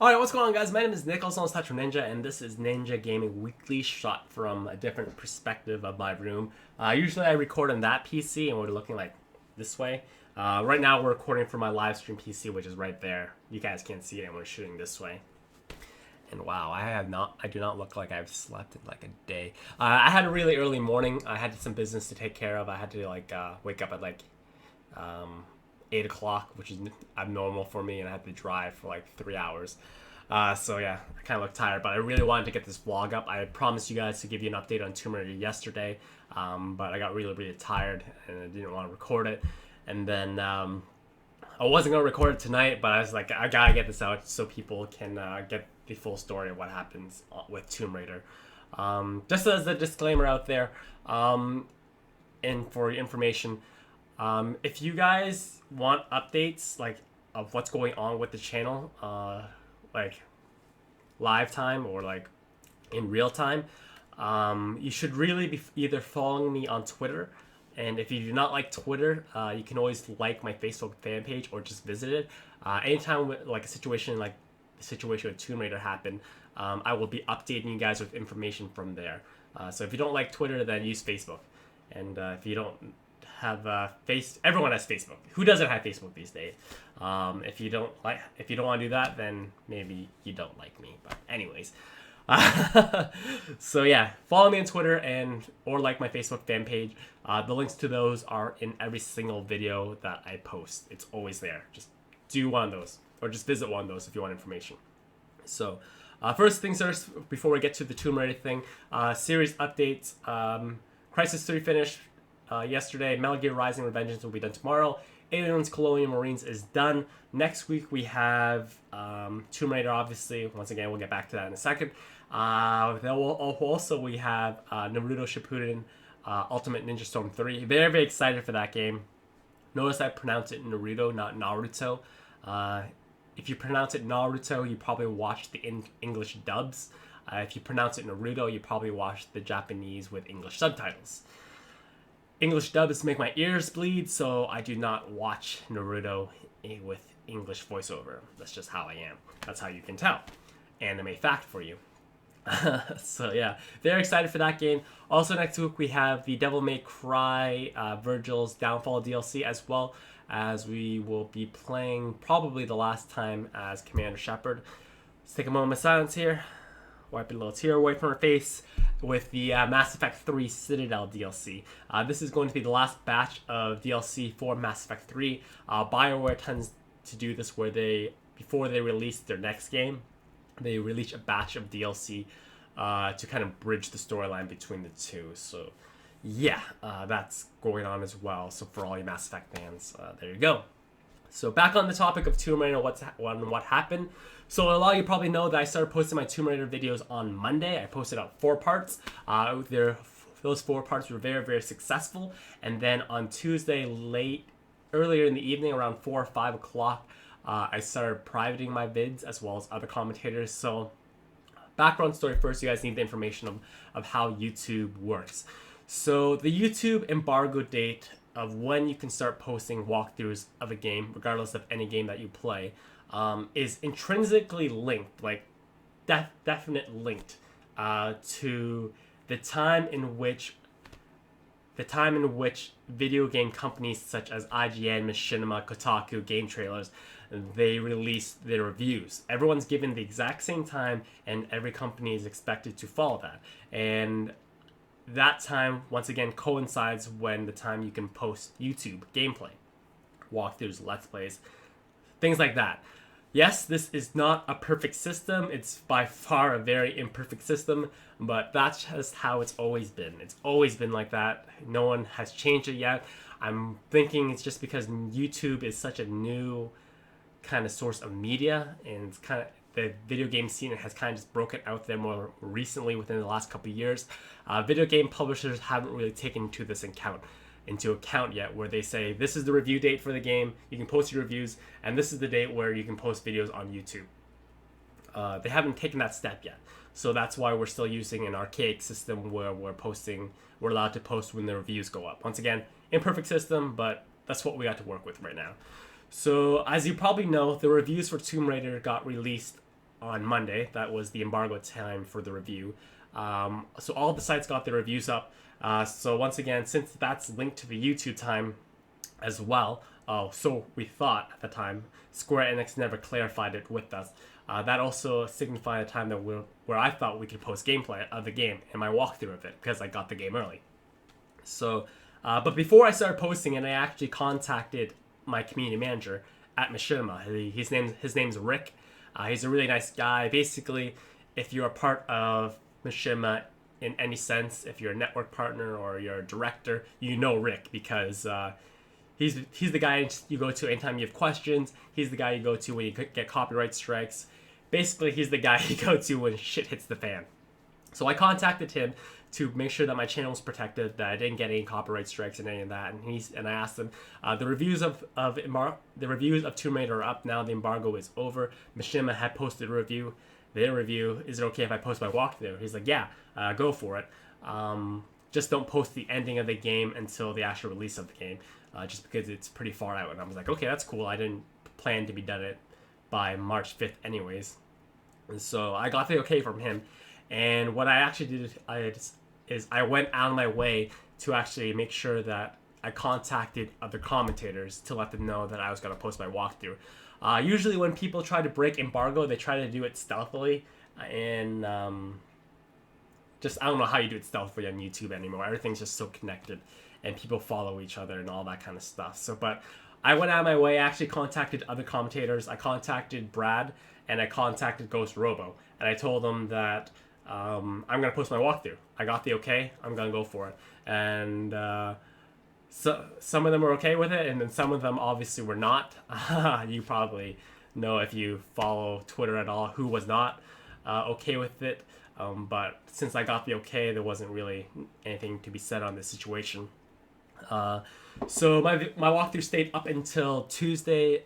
Alright, what's going on, guys? My name is Nick, also known as Touch from Ninja, and this is Ninja Gaming Weekly, shot from a different perspective of my room. Usually I record on that PC, and we're looking like this way. Right now we're recording from my live stream PC, which is right there. You guys can't see it, and we're shooting this way. And wow, I do not look like I've slept in like a day. I had a really early morning. I had some business to take care of. I had to wake up at 8 o'clock, which is abnormal for me, and I had to drive for like 3 hours. So yeah, I kind of look tired, but I really wanted to get this vlog up. I had promised you guys to give you an update on Tomb Raider yesterday, but I got really tired and I didn't want to record it. And then I wasn't going to record it tonight, but I was like, I gotta get this out so people can get the full story of what happens with Tomb Raider. Just as a disclaimer out there, and for your information, if you guys want updates of what's going on with the channel, like live time or like in real time, you should really be either following me on Twitter, and if you do not like Twitter, you can always like my Facebook fan page or just visit it. Anytime like a situation like the situation with Tomb Raider happened, I will be updating you guys with information from there. So if you don't like Twitter, then use Facebook, and if you don't have everyone has Facebook. Who doesn't have Facebook these days? If you don't want to do that, then maybe you don't like me. But anyways, so yeah, follow me on Twitter or like my Facebook fan page. The links to those are in every single video that I post. It's always there. Just do one of those, or just visit one of those if you want information. So first things first, before we get to the Tomb Raider thing, series updates. Crisis 3 finished yesterday. Metal Gear Rising: Revengeance will be done tomorrow. Aliens Colonial Marines is done. Next week we have Tomb Raider, obviously. Once again, we'll get back to that in a second. We have Naruto Shippuden Ultimate Ninja Storm 3. Very excited for that game. Notice I pronounce it Naruto, not Naruto. If you pronounce it Naruto, you probably watch the English dubs. If you pronounce it Naruto, you probably watch the Japanese with English subtitles. English dubs make my ears bleed, so I do not watch Naruto with English voiceover. That's just how I am. That's how you can tell. Anime fact for you. So yeah, very excited for that game. Also next week we have the Devil May Cry Virgil's Downfall DLC, as well as we will be playing probably the last time as Commander Shepard. Let's take a moment of silence here. Wipe a little tear away from her face with the Mass Effect 3 Citadel DLC. This is going to be the last batch of DLC for Mass Effect 3. BioWare tends to do this where before they release their next game, they release a batch of DLC to kind of bridge the storyline between the two. So yeah, that's going on as well. So for all you Mass Effect fans, there you go. So back on the topic of Tomb Raider, what happened. So a lot of you probably know that I started posting my Tomb Raider videos on Monday. I posted out 4 parts. Those 4 parts were very successful. And then on Tuesday, earlier in the evening, around 4 or 5 o'clock, I started privating my vids as well as other commentators. So background story first, you guys need the information of how YouTube works. So the YouTube embargo date of when you can start posting walkthroughs of a game, regardless of any game that you play, is intrinsically linked, like definite linked to the time in which video game companies such as IGN, Machinima, Kotaku, Game Trailers, they release their reviews. Everyone's given the exact same time, and every company is expected to follow that. And that time, once again, coincides when the time you can post YouTube gameplay, walkthroughs, let's plays, things like that. Yes, this is not a perfect system. It's by far a very imperfect system, but that's just how it's always been. It's always been like that. No one has changed it yet. I'm thinking it's just because YouTube is such a new kind of source of media, and it's kind of the video game scene has kind of just broken out there more recently within the last couple of years. Video game publishers haven't really taken into account yet, where they say this is the review date for the game, you can post your reviews, and this is the date where you can post videos on YouTube. They haven't taken that step yet, so that's why we're still using an archaic system where we're allowed to post when the reviews go up. Once again, imperfect system, but that's what we got to work with right now. So as you probably know, the reviews for Tomb Raider got released on Monday. That was the embargo time for the review. So all the sites got their reviews up. So once again, since that's linked to the YouTube time as well, so we thought at the time, Square Enix never clarified it with us. That also signified a time that where I thought we could post gameplay of the game and my walkthrough of it because I got the game early. So, but before I started posting it, I actually contacted my community manager at Machinima. His name's Rick. He's a really nice guy. Basically, if you're a part of Machinima in any sense, if you're a network partner or you're a director, you know Rick because he's the guy you go to anytime you have questions. He's the guy you go to when you get copyright strikes. Basically, he's the guy you go to when shit hits the fan. So I contacted him to make sure that my channel was protected, that I didn't get any copyright strikes and any of that. And I asked him, the reviews of Tomb Raider are up now. The embargo is over. Machinima had posted a review. Their review, is it okay if I post my walkthrough? He's like, yeah, go for it. Just don't post the ending of the game until the actual release of the game, just because it's pretty far out. And I was like, okay, that's cool. I didn't plan to be done it by March 5th anyways. And so I got the okay from him. And what I actually did is I went out of my way to actually make sure that I contacted other commentators to let them know that I was going to post my walkthrough. Usually when people try to break embargo, they try to do it stealthily. And just, I don't know how you do it stealthily on YouTube anymore. Everything's just so connected. And people follow each other and all that kind of stuff. So, but I went out of my way. I actually contacted other commentators. I contacted Brad and I contacted Ghost Robo. And I told them that I'm going to post my walkthrough. I got the okay. I'm going to go for it. And so some of them were okay with it, and then some of them obviously were not. You probably know if you follow Twitter at all who was not okay with it. But since I got the okay, there wasn't really anything to be said on this situation. So my walkthrough stayed up until Tuesday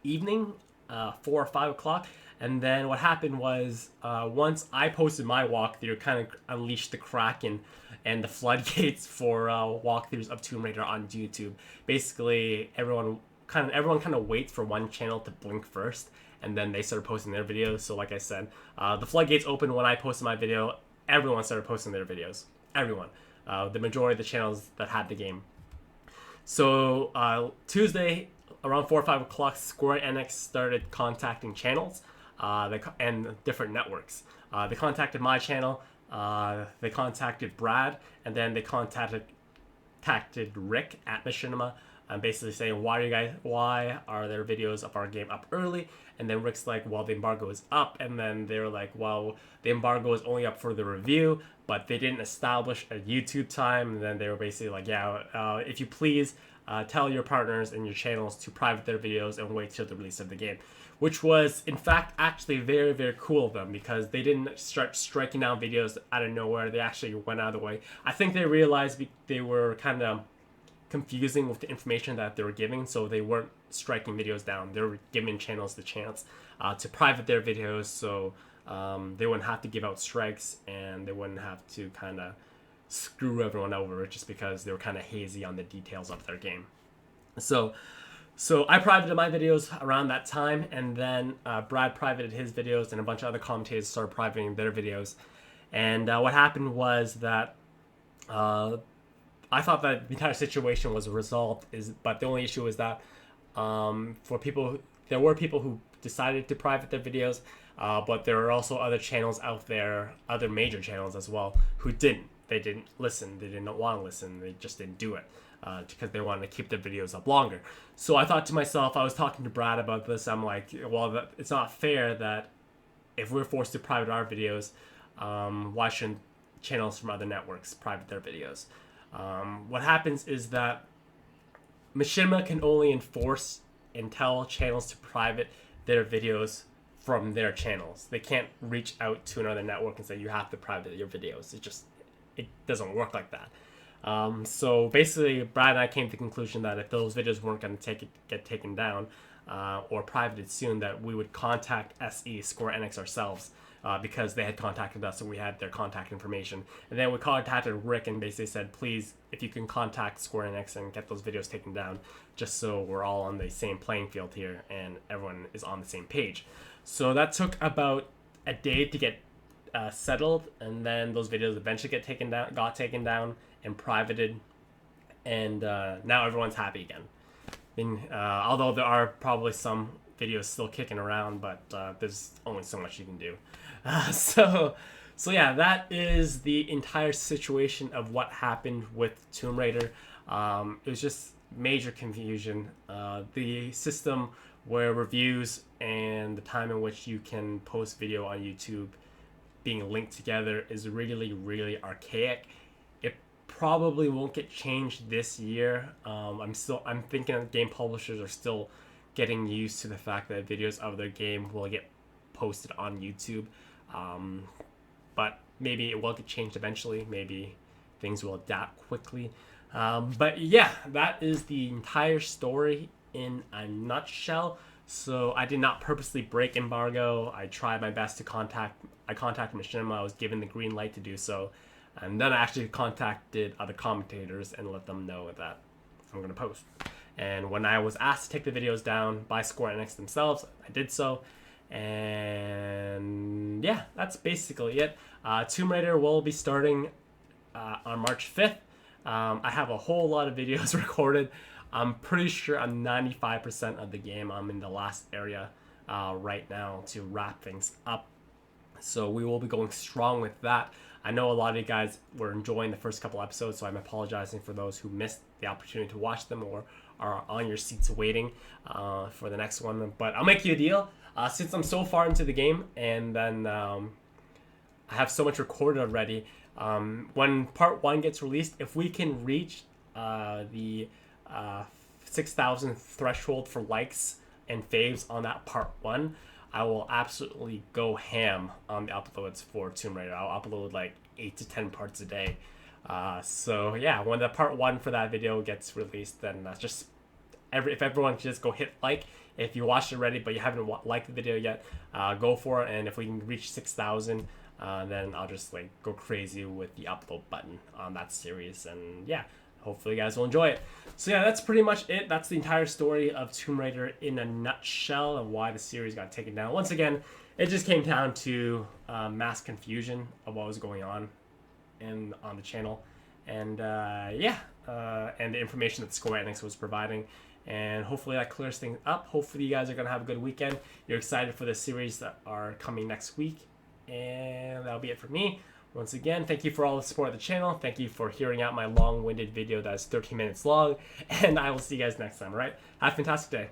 evening, 4 or 5 o'clock. And then what happened was, once I posted my walkthrough, kind of unleashed the Kraken and the floodgates for walkthroughs of Tomb Raider on YouTube. Basically, everyone kind of waits for one channel to blink first, and then they started posting their videos. So like I said, the floodgates opened when I posted my video. Everyone started posting their videos. Everyone. The majority of the channels that had the game. So Tuesday, around 4 or 5 o'clock, Square Enix started contacting channels and different networks. They contacted my channel, they contacted Brad, and then they contacted Rick at Machinima, basically saying, why are their videos of our game up early? And then Rick's like, well, the embargo is up. And then they're like, well, the embargo is only up for the review, but they didn't establish a YouTube time. And then they were basically like, yeah, if you please tell your partners and your channels to private their videos and wait till the release of the game. Which was, in fact, actually very, very cool of them, because they didn't start striking down videos out of nowhere. They actually went out of the way. I think they realized they were kind of confusing with the information that they were giving, so they weren't striking videos down. They were giving channels the chance to private their videos, so they wouldn't have to give out strikes, and they wouldn't have to kind of screw everyone over just because they were kind of hazy on the details of their game. So I privated my videos around that time, and then Brad privated his videos, and a bunch of other commentators started privating their videos. And what happened was that I thought that the entire situation was resolved, but the only issue was that there were people who decided to private their videos, but there are also other channels out there, other major channels as well, who didn't. They didn't listen. They didn't want to listen. They just didn't do it. Because they wanted to keep their videos up longer. So I thought to myself, I was talking to Brad about this, I'm like, well, it's not fair that if we're forced to private our videos, why shouldn't channels from other networks private their videos? What happens is that Machinima can only enforce and tell channels to private their videos from their channels. They can't reach out to another network and say, you have to private your videos. It doesn't work like that. So basically, Brad and I came to the conclusion that if those videos weren't going to get taken down or privated soon, that we would contact Square Enix ourselves, because they had contacted us and we had their contact information. And then we contacted Rick and basically said, please, if you can contact Square Enix and get those videos taken down, just so we're all on the same playing field here and everyone is on the same page. So that took about a day to get settled, and then those videos eventually got taken down and privated, and now everyone's happy again. I mean, although there are probably some videos still kicking around, but there's only so much you can do. So yeah, that is the entire situation of what happened with Tomb Raider. It was just major confusion. The system where reviews and the time in which you can post video on YouTube being linked together is really, really archaic. It probably won't get changed this year. I'm thinking that game publishers are still getting used to the fact that videos of their game will get posted on YouTube. But maybe it will get changed eventually. Maybe things will adapt quickly. But yeah, that is the entire story in a nutshell. So I did not purposely break embargo. I tried my best to contacted Machinima. I was given the green light to do so. And then I actually contacted other commentators and let them know that I'm going to post. And when I was asked to take the videos down by Square Enix themselves, I did so. And yeah, that's basically it. Tomb Raider will be starting on March 5th. I have a whole lot of videos recorded. I'm pretty sure I'm 95% of the game. I'm in the last area right now to wrap things up. So we will be going strong with that. I know a lot of you guys were enjoying the first couple episodes, so I'm apologizing for those who missed the opportunity to watch them or are on your seats waiting for the next one. But I'll make you a deal. Since I'm so far into the game and then I have so much recorded already, when part 1 gets released, if we can reach the 6,000 threshold for likes and faves on that part 1, I will absolutely go ham on the uploads for Tomb Raider. I'll upload like 8 to 10 parts a day. So yeah, when the part 1 for that video gets released, then if everyone can just go hit like. If you watched it already but you haven't liked the video yet, go for it. And if we can reach 6,000, then I'll just like go crazy with the upload button on that series. And yeah, hopefully you guys will enjoy it. So yeah, that's pretty much it. That's the entire story of Tomb Raider in a nutshell and why the series got taken down. Once again, it just came down to mass confusion of what was going on on the channel. And yeah, and the information that Square Enix was providing. And hopefully that clears things up. Hopefully you guys are going to have a good weekend. You're excited for the series that are coming next week. And that'll be it for me. Once again, thank you for all the support of the channel. Thank you for hearing out my long-winded video that's 13 minutes long. And I will see you guys next time, all right? Have a fantastic day.